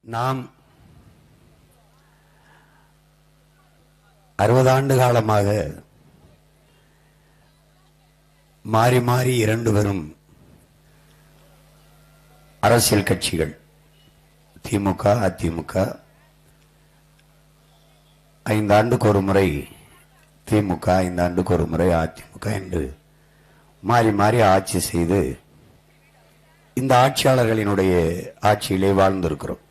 நாம் 60 ஆண்டு காலமாக மாறி மாறி இரண்டு வரும் அரசியல் கட்சிகள் திமுக அதிமுக 5 ஆண்டுக்கு ஒரு முறை திமுக 5 ஆண்டுக்கு ஒரு முறை அதிமுக என்று மாறி மாறி ஆட்சி செய்து இந்த ஆட்சியாளர்களினுடைய ஆட்சியிலே வாழ்ந்திருக்கிறோம்.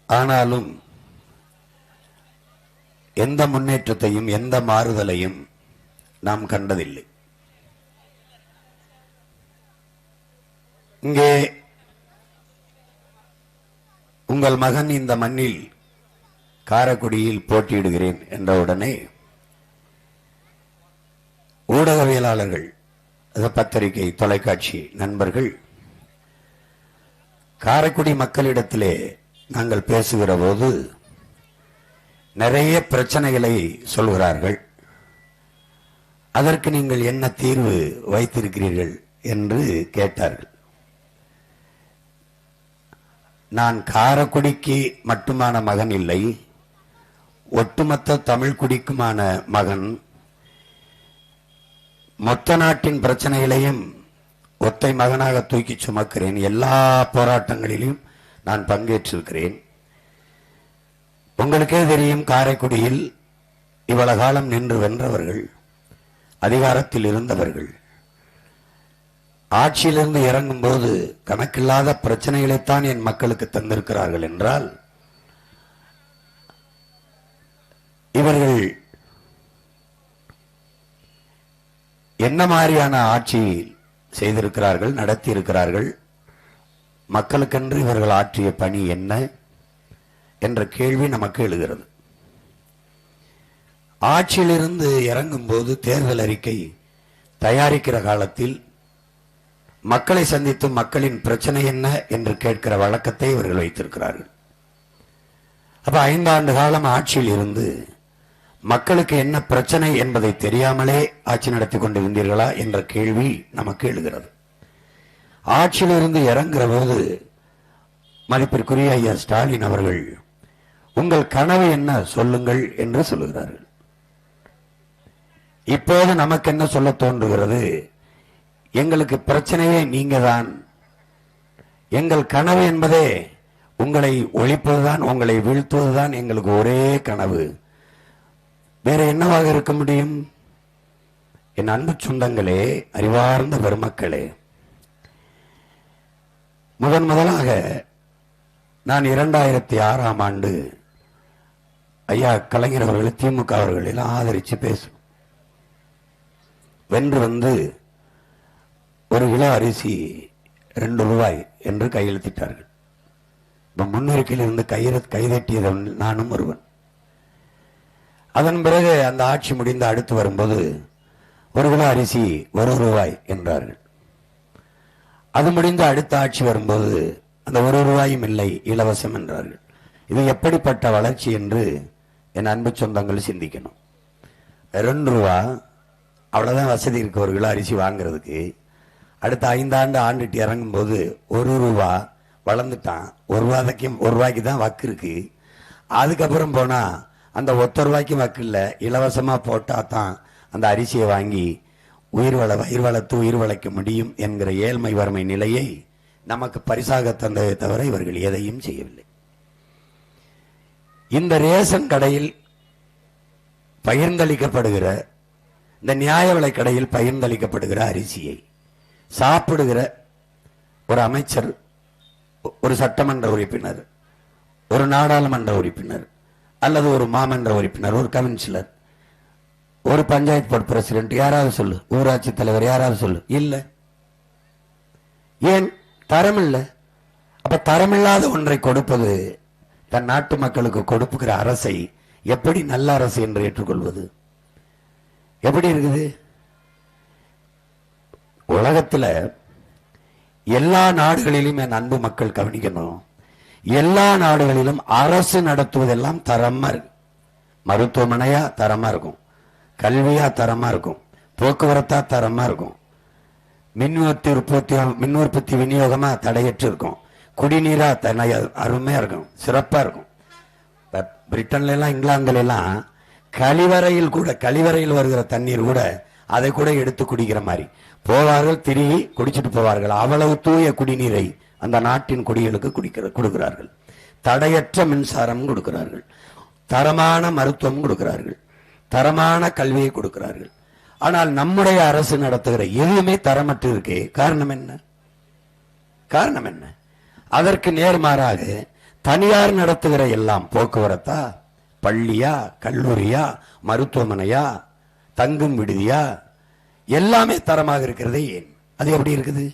ஆனாலும் எந்த முன்னேற்றத்தையும் எந்த மாறுதலையும் நாம் கண்டதில்லை. இங்கே உங்கள் மகன் இந்த மண்ணில் காரைக்குடியில் போட்டியிடுகிறேன் என்றவுடனே ஊடகவியலாளர்கள், பத்திரிகை தொலைக்காட்சி நண்பர்கள் காரைக்குடி மக்களிடத்திலே நாங்கள் பேசுகிற போது நிறைய பிரச்சனைகளை சொல்கிறார்கள். அதற்கு நீங்கள் என்ன தீர்வு வைத்திருக்கிறீர்கள் என்று கேட்டார்கள். நான் காரைக்குடிக்கு மட்டுமான மகன் இல்லை, ஒட்டுமொத்த தமிழ் குடிக்குமான மகன். மொத்த நாட்டின் பிரச்சனைகளையும் ஒத்தை மகனாக தூக்கி சுமக்கிறேன். எல்லா போராட்டங்களிலும் நான் பங்கேற்றிருக்கிறேன். உங்களுக்கே தெரியும், காரைக்குடியில் இவ்வளவு காலம் நின்று வென்றவர்கள், அதிகாரத்தில் இருந்தவர்கள், ஆட்சியிலிருந்து இறங்கும் போது கணக்கில்லாத பிரச்சனைகளைத்தான் என் மக்களுக்கு தந்திருக்கிறார்கள் என்றால் இவர்கள் என்ன மாதிரியான ஆட்சி செய்திருக்கிறார்கள், நடத்தி இருக்கிறார்கள், மக்களுக்கென்று இவர்கள் ஆற்றிய பணி என்ன என்ற கேள்வி நமக்கு எழுகிறது. ஆட்சியிலிருந்து இறங்கும் போது தேர்தல் அறிக்கை தயாரிக்கிற காலத்தில் மக்களை சந்தித்து மக்களின் பிரச்சனை என்ன என்று கேட்கிற வழக்கத்தை இவர்கள் வைத்திருக்கிறார்கள். அப்ப 5 ஆண்டு காலம் ஆட்சியில் இருந்து மக்களுக்கு என்ன பிரச்சனை என்பதை தெரியாமலே ஆட்சி நடத்தி கொண்டிருந்தீர்களா என்ற கேள்வி நமக்கு எழுகிறது. ஆட்சியிலிருந்து இறங்குற போது மதிப்பிற்குரிய ஐயா ஸ்டாலின் அவர்கள் உங்கள் கனவு என்ன சொல்லுங்கள் என்று சொல்லுகிறார்கள். இப்போது நமக்கு என்ன சொல்ல தோன்றுகிறது, எங்களுக்கு பிரச்சனையே நீங்க தான், எங்கள் கனவு என்பதே உங்களை ஒழிப்பதுதான், உங்களை வீழ்த்துவதுதான் எங்களுக்கு ஒரே கனவு, வேற என்னவாக இருக்க முடியும்? என் அன்பு சொந்தங்களே, அறிவார்ந்த பெருமக்களே, முதலாக நான் 2006ஆம் ஆண்டு ஐயா கலைஞர் அவர்களை திமுக அவர்கள் எல்லாம் ஆதரிச்சு பேசும் வென்று வந்து 1 கிலோ அரிசி 2 ரூபாய் என்று கையெழுத்திட்டார்கள். இப்ப முன்னறிக்கையில் இருந்து கைதட்டியது நானும் ஒருவன். அதன் பிறகு அந்த ஆட்சி முடிந்து அடுத்து வரும்போது 1 கிலோ அரிசி 1 ரூபாய் என்றார்கள். அது முடிந்து அடுத்த ஆட்சி வரும்போது அந்த 1 ரூபாயும் இல்லை, இலவசம் என்றார்கள். இது எப்படிப்பட்ட வளர்ச்சி என்று என் அன்பு சொந்தங்கள் சிந்திக்கணும். 2 ரூபா அவ்வளவுதான் வசதி இருக்கு 1 கிலோ அரிசி வாங்குறதுக்கு. அடுத்த 5 ஆண்டு ஆண்டுட்டு இறங்கும் போது 1 ரூபா வளர்ந்துட்டான். 1 ரூபாய்க்கு தான் வக்கு இருக்கு. அதுக்கப்புறம் போனா அந்த 1 ரூபாய்க்கு வக்கு இல்லை, இலவசமா போட்டா தான் அந்த அரிசியை வாங்கி வயிறு வளர்த்து உயிர் வளைக்க முடியும் என்கிற ஏழ்மை வறுமை நிலையை நமக்கு பரிசாக தந்ததை தவிர இவர்கள் எதையும் செய்யவில்லை. இந்த ரேஷன் கடையில் பகிர்ந்தளிக்கப்படுகிற, இந்த நியாய விலை கடையில் பகிர்ந்தளிக்கப்படுகிற அரிசியை சாப்பிடுகிற ஒரு அமைச்சர், ஒரு சட்டமன்ற உறுப்பினர், ஒரு நாடாளுமன்ற உறுப்பினர், அல்லது ஒரு மாமன்ற உறுப்பினர், ஒரு கவுன்சிலர், ஒரு பஞ்சாயத்து போர்டு பிரசிடென்ட், யாராவது சொல்லு, ஊராட்சி தலைவர் யாராவது சொல்லு, இல்ல. ஏன்? தரம் இல்லை. அப்ப தரமில்லாத ஒன்றை கொடுப்பது, தன் நாட்டு மக்களுக்கு கொடுப்புகிற அரசை எப்படி நல்ல அரசு என்று ஏற்றுக்கொள்வது? எப்படி இருக்குது? உலகத்துல எல்லா நாடுகளிலும் என் அன்பு மக்கள் கவனிக்கணும், எல்லா நாடுகளிலும் அரசு நடத்துவதெல்லாம் தரமா இருக்கு. மருத்துவமனையா தரமா இருக்கும், கல்வியா தரமா இருக்கும், போக்குவரத்தா தரமா இருக்கும், மின் உற்பத்தி விநியோகமா தடையற்று இருக்கும். குடிநீரா அருமையா இருக்கும், சிறப்பா இருக்கும். பிரிட்டன்ல எல்லாம் இங்கிலாந்துல எல்லாம் கழிவறையில் வருகிற தண்ணீர் கூட அதை கூட எடுத்து குடிக்கிற மாதிரி போவார்கள், திரும்பி குடிச்சிட்டு போவார்கள். அவ்வளவு தூய குடிநீரை அந்த நாட்டின் குடிகளுக்கு கொடுக்கிறார்கள். தடையற்ற மின்சாரம் கொடுக்கிறார்கள், தரமான மருத்துவம் கொடுக்கிறார்கள், தரமான கல்வியை கொடுக்கிறார்கள். ஆனால் நம்முடைய அரசு நடத்துகிற எதுவுமே தரமற்று இருக்கே. காரணம் என்ன? அதற்கு நேர்மாறாக தனியார் நடத்துகிற எல்லாம் போக்குவரத்தா, பள்ளியா, கல்லூரியா, மருத்துவமனையா, தங்கும் விடுதியா, எல்லாமே தரமாக இருக்கிறதே ஏன்? அது எப்படி இருக்குது?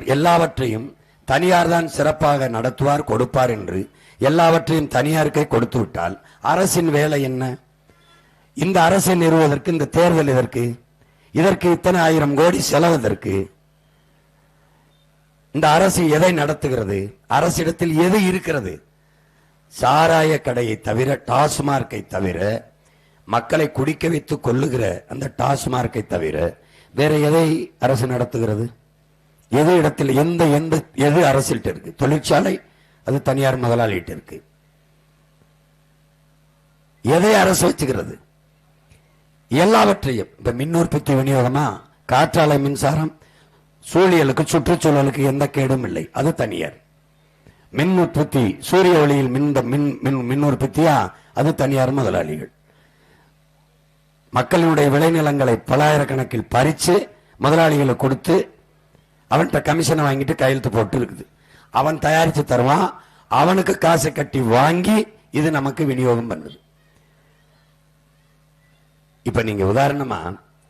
எல்லாவற்றையும் தனியார் தான் சிறப்பாக நடத்துவார், கொடுப்பார் என்று எல்லாவற்றையும் தனியாருக்கே கொடுத்து விட்டால் அரசின் வேலை என்ன? இந்த அரசை நிறுவுவதற்கு இந்த தேர்தல் இதற்கு இத்தனை 1000 கோடி செலவதற்கு இந்த அரசு எதை நடத்துகிறது? அரசிடத்தில் எது இருக்கிறது? சாராய கடையை தவிர, டாஸ்மார்க்கை தவிர, மக்களை குடிக்க வைத்து கொள்ளுகிற அந்த டாஸ்மார்க்கை தவிர வேற எதை அரசு நடத்துகிறது? எது இடத்தில் எது அரசிட்ட இருக்கு? தொழிற்சாலை அது தனியார் முதலாளிகிட்ட இருக்கு. எதை அரசு வச்சுக்கிறது? எல்லாவற்றையும். இப்ப மின் உற்பத்தி விநியோகமா, காற்றாலை மின்சாரம் சூழியலுக்கு, சுற்றுச்சூழலுக்கு எந்த கேடும் இல்லை, அது தனியார். மின் உற்பத்தி சூரிய ஒளியில் மின் உற்பத்தியா, அது தனியார் முதலாளிகள். மக்களுடைய விளைநிலங்களை பலாயிரக்கணக்கில் பறிச்சு முதலாளிகளை கொடுத்து அவன்கிட்ட கமிஷனை வாங்கிட்டு கையெழுத்து போட்டு இருக்குது. அவன் தயாரித்து தருவான், அவனுக்கு காசை கட்டி வாங்கி இது நமக்கு விநியோகம் பண்ணுது. இப்ப நீங்க உதாரணமா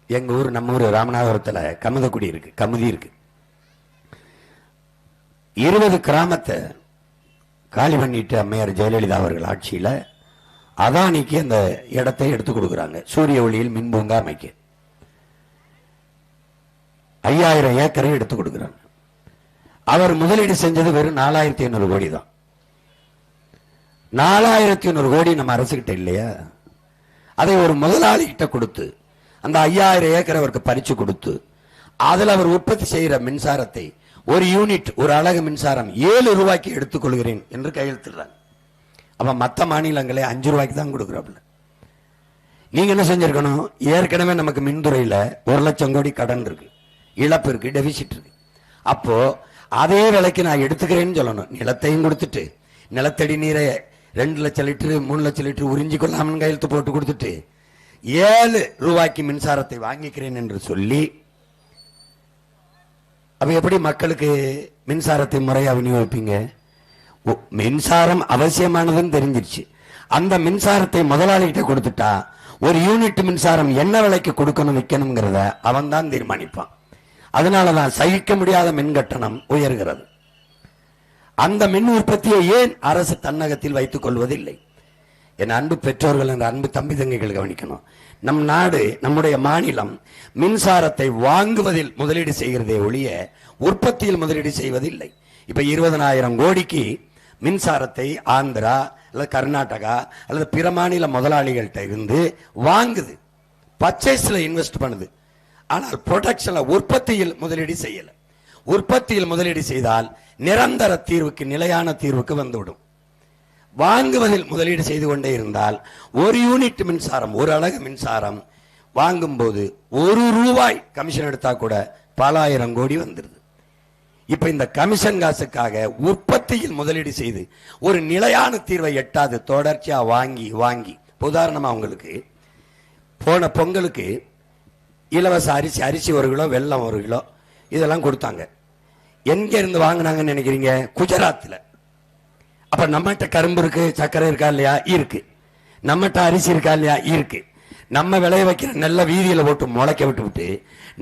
எங்க ஊர், நம்ம ஊர் ராமநாதபுரத்துல கமுதி இருக்கு. 20 கிராமத்தை காலி பண்ணிட்டு அம்மையார் ஜெயலலிதா அவர்கள் ஆட்சியில அதானிக்கு அந்த இடத்தை எடுத்து கொடுக்குறாங்க. சூரிய ஒளியில் மின் பூங்கா அமைக்க 5000 ஏக்கரை எடுத்து கொடுக்குறாங்க. அவர் முதலீடு செஞ்சது வெறும் 4500 கோடி தான். 4500 கோடி நம்ம அரசுகிட்ட இல்லையா? அதை ஒரு முதலாளி கிட்ட கொடுத்து அந்த 5000 ஏக்கரை அவருக்கு பறிச்சு கொடுத்து அதில் அவர் உற்பத்தி செய்கிற மின்சாரத்தை ஒரு யூனிட், ஒரு அலகு மின்சாரம் 7 ரூபாய்க்கு எடுத்துக் கொள்கிறேன் என்று கையெழுத்திடுறாங்க. அப்ப மற்ற மாநிலங்களே 5 ரூபாய்க்கு தான் கொடுக்குறாப்புல. நீங்க என்ன செஞ்சிருக்கணும்? ஏற்கனவே நமக்கு மின்துறையில 1 லட்சம் கோடி கடன் இருக்கு, இழப்பு இருக்கு, டெபிசிட் இருக்கு. அப்போ அதே விலைக்கு நான் எடுத்துக்கிறேன்னு சொல்லணும். நிலத்தையும் கொடுத்துட்டு நிலத்தடி நீரை 2 லட்சம் லிட்டரு 3 லட்சம் லிட்டரு உறிஞ்சி கொள்ளாமல் கையெழுத்து போட்டு கொடுத்துட்டு 7 ரூபாய்க்கு மின்சாரத்தை வாங்கிக்கிறேன் என்று சொல்லி, அப்ப எப்படி மக்களுக்கு மின்சாரத்தை முறையா விநியோகிப்பீங்க? மின்சாரம் அவசியமானதுன்னு தெரிஞ்சிருச்சு. அந்த மின்சாரத்தை முதலாளிகிட்ட கொடுத்துட்டா ஒரு யூனிட் மின்சாரம் என்ன விலைக்கு கொடுக்கணும் விற்கணுங்கிறத அவன் தான் தீர்மானிப்பான். அதனாலதான் சகிக்க முடியாத மின் கட்டணம் உயர்கிறது. அந்த மின் உற்பத்தியை ஏன் அரசு தன்னகத்தில் வைத்துக் கொள்வதில்லை? என் அன்பு பெற்றோர்கள், என் அன்பு தம்பி தங்கைகள் கவனிக்கணும். நம் நாடு, நம்முடைய மாநிலம் மின்சாரத்தை வாங்குவதில் முதலீடு செய்கிறதே ஒழிய உற்பத்தியில் முதலீடு செய்வதில்லை. இப்ப 20,000 கோடிக்கு மின்சாரத்தை ஆந்திரா அல்லது கர்நாடகா அல்லது பிற மாநில முதலாளிகள்கிட்ட இருந்து வாங்குது, பர்ச்சேஸ்ல இன்வெஸ்ட் பண்ணுது. ஆனால் ப்ரொடக்ஷன்ல, உற்பத்தியில் முதலீடு செய்யல. உற்பத்தியில் முதலீடு செய்தால் நிரந்தர தீர்வுக்கு, நிலையான தீர்வுக்கு வந்துவிடும். வாங்குவதில் முதலீடு செய்து கொண்டே இருந்தால் ஒரு யூனிட் மின்சாரம், ஒரு அலகு மின்சாரம் வாங்கும் போது 1 ரூபாய் கமிஷன் எடுத்தா கூட பல ஆயிரம் கோடி வந்துருது. இப்ப இந்த கமிஷன் காசுக்காக உற்பத்தியில் முதலீடு செய்து ஒரு நிலையான தீர்வை எட்டாது தொடர்ச்சியா வாங்கி வாங்கி, உதாரணமா உங்களுக்கு போன பொங்கலுக்கு இலவச அரிசி 1 கிலோ, வெல்லம் 1 கிலோ இதெல்லாம் கொடுத்தாங்க. எங்க இருந்து வாங்கினாங்கன்னு நினைக்கிறீங்க? குஜராத்ல. அப்ப நம்மகிட்ட கரும்பு இருக்கு, சர்க்கரை இருக்கா இல்லையா? இருக்கு. நம்மகிட்ட அரிசி இருக்கா இல்லையா? இருக்கு. நம்ம விளைய வைக்கிற நெல்லை வீதியில போட்டு முளைக்க விட்டு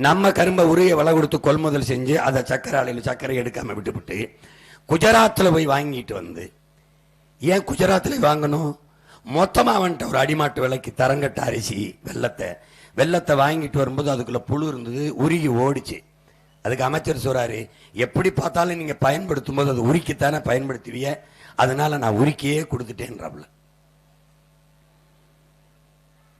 நம்ம கரும்பை உரிய விலை கொடுத்து கொள்முதல் செஞ்சு அதை சர்க்கரை ஆலையில் சர்க்கரை எடுக்காம விட்டு குஜராத்தில் போய் வாங்கிட்டு வந்து, ஏன் குஜராத்தில் வாங்கணும்? மொத்தமா வந்துட்டு ஒரு அடிமாட்டு விலைக்கு தரங்கட்ட அரிசி வெள்ளத்தை வாங்கிட்டு வரும்போது அதுக்குள்ள புழு இருந்தது, உருகி ஓடிச்சு. அதுக்கு அமைச்சர் சொல்றாரு, எப்படி பார்த்தாலும் நீங்க பயன்படுத்தும் போது அது உருக்கித்தானே பயன்படுத்துவிய, அதனால நான் உருக்கியே கொடுத்துட்டேன்றாப்புல.